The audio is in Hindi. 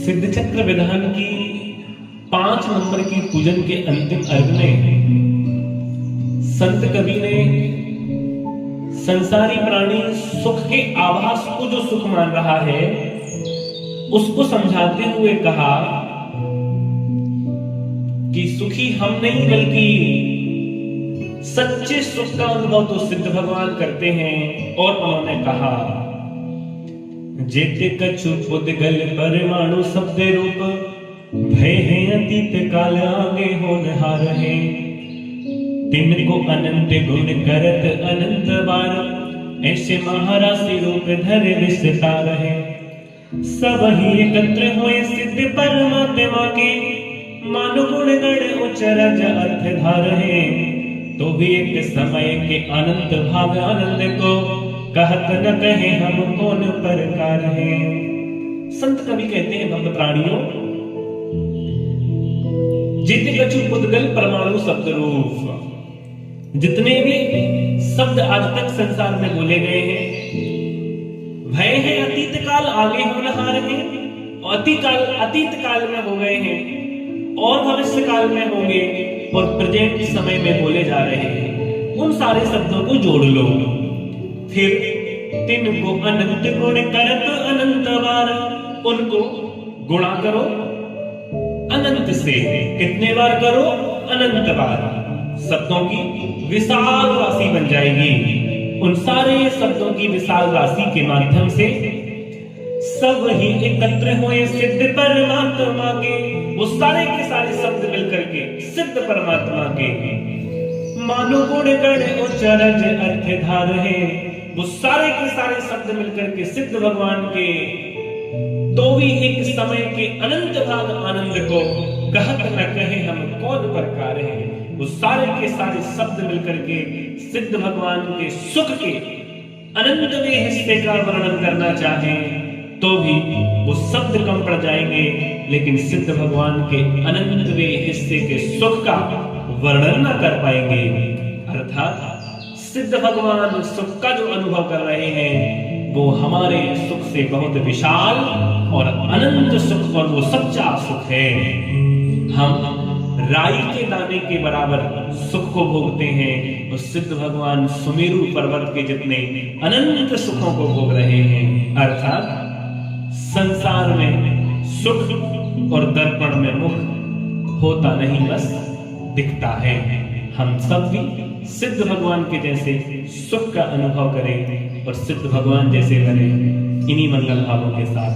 सिद्ध चक्र विधान की 5 नंबर की पूजन के अंतिम अर्घ में संत कवि ने संसारी प्राणी सुख के आभास को जो सुख मान रहा है उसको समझाते हुए कहा कि सुखी हम नहीं बल्कि सच्चे सुख का अनुभव तो सिद्ध भगवान करते हैं। और उन्होंने कहा, जेते कछु पुद्गल परमाणु शब्द रूप भय है अतीत काल आगे होनहार है, तिनको अनंत गुण करत अनंत बार ऐसे महाराशि रूप धरे विस्तार है। सब ही एकत्र होए सिद्ध परमात्मा के मानो गुण गण उच्चरज अर्थ धार है, तो भी एक समय के अनंत भाग आनंद को कहत न कहे हम कौन प्रकार है। संत कवि कहते हैं, भक्त प्राणियों, जित कछु पुद्गल परमाणु शब्द रूप, जितने भी शब्द आज तक संसार में बोले गए हैं, भय है अतीत काल आगे होनहार है, अतीत काल में हो गए हैं और भविष्य काल में होंगे और प्रेजेंट समय में बोले जा रहे हैं, उन सारे शब्दों को जोड़ लो। फिर तिनको अनंत गुण करत अनंत बार, उनको गुणा करो अनंत से, कितने बार करो? अनंत बार। शब्दों की विशाल राशि बन जाएगी। उन सारे शब्दों की विशाल राशि के माध्यम से सब ही एकत्र हुए सिद्ध परमात्मा के, वो सारे के सारे शब्द मिलकर के सिद्ध परमात्मा के मानो गुण गण उच्चरज अर्थ धार है, वो सारे के सारे शब्द मिलकर के सिद्ध भगवान के, तो भी एक समय के अनंत भाग आनंद को कहत न कहे हम कौन प्रकार है। वो सारे के सारे शब्द मिलकर के सिद्ध भगवान के सुख के अनंतवें हिस्से का वर्णन करना चाहें तो भी वो शब्द कम पड़ जाएंगे, लेकिन सिद्ध भगवान के अनंतवें हिस्से के सुख का वर्णन न कर पाएंगे। अर्थात सिद्ध भगवान सुख का जो अनुभव कर रहे हैं वो हमारे सुख से बहुत विशाल और अनंत सुख, और वो सच्चा सुख है। हम राई के दाने के बराबर सुख को भोगते हैं और सिद्ध भगवान सुमेरु पर्वत के जितने अनंत सुखों को भोग रहे हैं। अर्थात संसार में सुख और दर्पण में मुख होता नहीं, बस दिखता है। हम सब भी सिद्ध भगवान के जैसे सुख का अनुभव करें और सिद्ध भगवान जैसे बने। इन्हीं मंगल भावों के साथ